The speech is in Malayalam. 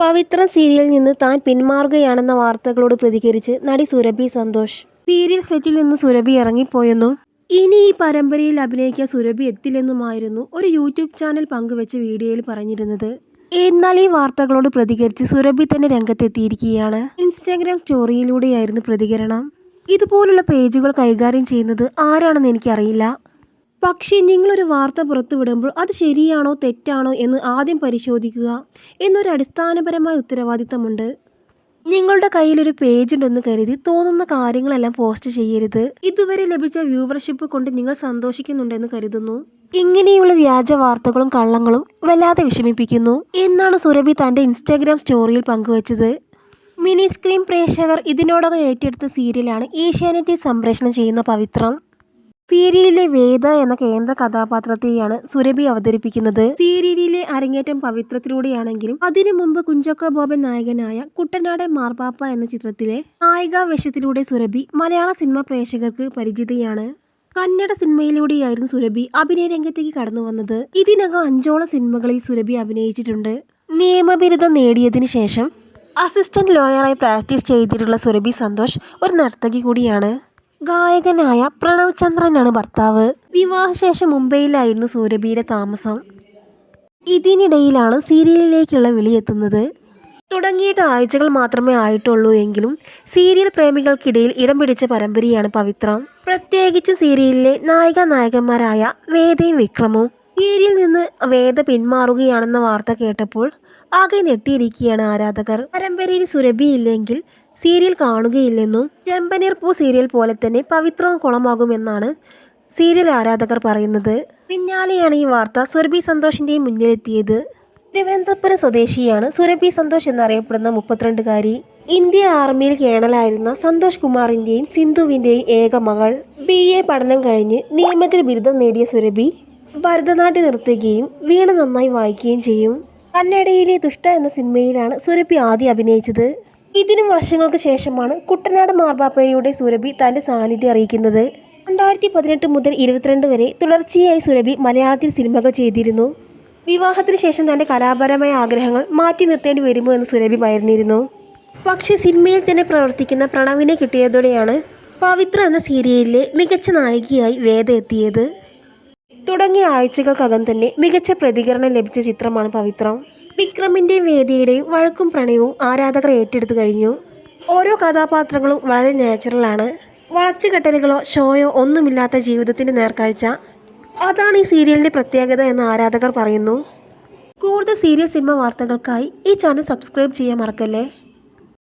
പവിത്ര സീരിയലിൽ നിന്ന് താൻ പിന്മാറുകയാണെന്ന വാർത്തകളോട് പ്രതികരിച്ച് നടി സുരഭി സന്തോഷ്. സീരിയൽ സെറ്റിൽ നിന്ന് സുരഭി ഇറങ്ങിപ്പോയെന്നും ഇനി ഈ പരമ്പരയിൽ അഭിനയിക്കാൻ സുരഭി എത്തില്ലെന്നുമായിരുന്നു ഒരു യൂട്യൂബ് ചാനൽ പങ്കുവെച്ച വീഡിയോയിൽ പറഞ്ഞിരുന്നത്. എന്നാൽ ഈ വാർത്തകളോട് പ്രതികരിച്ച് സുരഭി തന്നെ രംഗത്തെത്തിയിരിക്കുകയാണ്. ഇൻസ്റ്റാഗ്രാം സ്റ്റോറിയിലൂടെയായിരുന്നു പ്രതികരണം. ഇതുപോലുള്ള പേജുകൾ കൈകാര്യം ചെയ്യുന്നത് ആരാണെന്ന് എനിക്കറിയില്ല. പക്ഷേ നിങ്ങളൊരു വാർത്ത പുറത്തുവിടുമ്പോൾ അത് ശരിയാണോ തെറ്റാണോ എന്ന് ആദ്യം പരിശോധിക്കുക എന്നൊരു അടിസ്ഥാനപരമായ ഉത്തരവാദിത്തമുണ്ട്. നിങ്ങളുടെ കയ്യിലൊരു പേജ് ഉണ്ടെന്ന് കരുതി തോന്നുന്ന കാര്യങ്ങളെല്ലാം പോസ്റ്റ് ചെയ്യരുത്. ഇതുവരെ ലഭിച്ച വ്യൂവർഷിപ്പ് കൊണ്ട് നിങ്ങൾ സന്തോഷിക്കുന്നുണ്ടെന്ന് കരുതുന്നു. ഇങ്ങനെയുള്ള വ്യാജ വാർത്തകളും കള്ളങ്ങളും വല്ലാതെ വിഷമിപ്പിക്കുന്നു എന്നാണ് സുരഭി തൻ്റെ ഇൻസ്റ്റാഗ്രാം സ്റ്റോറിയിൽ പങ്കുവച്ചത്. മിനി സ്ക്രീൻ പ്രേക്ഷകർ ഇതിനോടകം ഏറ്റെടുത്ത സീരിയലാണ് ഏഷ്യാനെറ്റിൽ സംപ്രേഷണം ചെയ്യുന്ന പവിത്രം. സീരിയലിലെ വേദ എന്ന കേന്ദ്ര കഥാപാത്രത്തെയാണ് സുരഭി അവതരിപ്പിക്കുന്നത്. സീരിയലിലെ അരങ്ങേറ്റം പവിത്രത്തിലൂടെയാണെങ്കിലും അതിനു മുമ്പ് കുഞ്ചാക്കോ ബോബൻ നായകനായ കുട്ടനാടൻ മാർപ്പാപ്പ എന്ന ചിത്രത്തിലെ നായികാ വേഷത്തിലൂടെ സുരഭി മലയാള സിനിമ പ്രേക്ഷകർക്ക് പരിചിതയാണ്. കന്നഡ സിനിമയിലൂടെയായിരുന്നു സുരഭി അഭിനയ രംഗത്തേക്ക് കടന്നു വന്നത്. ഇതിനകം 5ഓളം സിനിമകളിൽ സുരഭി അഭിനയിച്ചിട്ടുണ്ട്. നിയമബിരുദം നേടിയതിനു ശേഷം അസിസ്റ്റന്റ് ലോയറായി പ്രാക്ടീസ് ചെയ്തിട്ടുള്ള സുരഭി സന്തോഷ് ഒരു നർത്തകി കൂടിയാണ്. ഗായകനായ പ്രണവ് ചന്ദ്രനാണ് ഭർത്താവ്. വിവാഹശേഷം മുംബൈയിലായിരുന്നു സുരഭിയുടെ താമസം. ഇതിനിടയിലാണ് സീരിയലിലേക്കുള്ള വിളിയെത്തുന്നത്. തുടങ്ങിയിട്ട് ആഴ്ചകൾ മാത്രമേ ആയിട്ടുള്ളൂ എങ്കിലും സീരിയൽ പ്രേമികൾക്കിടയിൽ ഇടം പിടിച്ച പരമ്പരയാണ് പവിത്രം. പ്രത്യേകിച്ച് സീരിയലിലെ നായികമാരായ വേദയും വിക്രമും. സീരിയലിൽ നിന്ന് വേദ പിന്മാറുകയാണെന്ന വാർത്ത കേട്ടപ്പോൾ ആകെ ഞെട്ടിയിരിക്കുകയാണ് ആരാധകർ. പരമ്പരയിൽ സുരഭി ഇല്ലെങ്കിൽ സീരിയൽ കാണുകയില്ലെന്നും ചെമ്പനീർ പൂ സീരിയൽ പോലെ തന്നെ പവിത്രവും കുളമാകുമെന്നാണ് സീരിയൽ ആരാധകർ പറയുന്നത്. പിന്നാലെയാണ് ഈ വാർത്ത സുരഭി സന്തോഷിൻ്റെയും മുന്നിലെത്തിയത്. തിരുവനന്തപുരം സ്വദേശിയാണ് സുരഭി സന്തോഷ് എന്നറിയപ്പെടുന്ന 32കാരി. ഇന്ത്യൻ ആർമിയിൽ കേണലായിരുന്ന സന്തോഷ് കുമാറിൻ്റെയും സിന്ധുവിൻ്റെയും ഏക മകൾ. BA പഠനം കഴിഞ്ഞ് നിയമത്തിൽ ബിരുദം നേടിയ സുരഭി ഭരതനാട്യം നൃത്തിക്കുകയും വീണ നന്നായി വായിക്കുകയും ചെയ്യും. കന്നഡയിലെ ദുഷ്ട എന്ന സിനിമയിലാണ് സുരഭി ആദ്യം അഭിനയിച്ചത്. ഇതിനും വർഷങ്ങൾക്ക് ശേഷമാണ് കുട്ടനാട് മാർപ്പാപ്പയിലൂടെ സുരഭി തൻ്റെ സാന്നിധ്യം അറിയിക്കുന്നത്. 2018 മുതൽ 22 വരെ തുടർച്ചയായി സുരഭി മലയാളത്തിൽ സിനിമകൾ ചെയ്തിരുന്നു. വിവാഹത്തിന് ശേഷം തൻ്റെ കലാപരമായ ആഗ്രഹങ്ങൾ മാറ്റി നിർത്തേണ്ടി വരുമോ എന്ന് സുരഭി പറഞ്ഞിരുന്നു. പക്ഷേ സിനിമയിൽ തന്നെ പ്രവർത്തിക്കുന്ന പ്രണവിനെ കിട്ടിയതോടെയാണ് പവിത്ര എന്ന സീരിയലിലെ മികച്ച നായികയായി വേദ എത്തിയത്. തുടങ്ങിയ ആഴ്ചകൾക്കകം തന്നെ മികച്ച പ്രതികരണം ലഭിച്ച ചിത്രമാണ് പവിത്രം. വിക്രമിൻ്റെയും വേദിയുടെയും വഴക്കും പ്രണയവും ആരാധകർ ഏറ്റെടുത്തു കഴിഞ്ഞു. ഓരോ കഥാപാത്രങ്ങളും വളരെ നാച്ചുറലാണ്. വളച്ചുകെട്ടലുകളോ ഷോയോ ഒന്നുമില്ലാത്ത ജീവിതത്തിൻ്റെ നേർക്കാഴ്ച. അതാണ് ഈ സീരിയലിൻ്റെ പ്രത്യേകത എന്ന് ആരാധകർ പറയുന്നു. കൂടുതൽ സീരിയൽ സിനിമ വാർത്തകൾക്കായി ഈ ചാനൽ സബ്സ്ക്രൈബ് ചെയ്യാൻ മറക്കല്ലേ.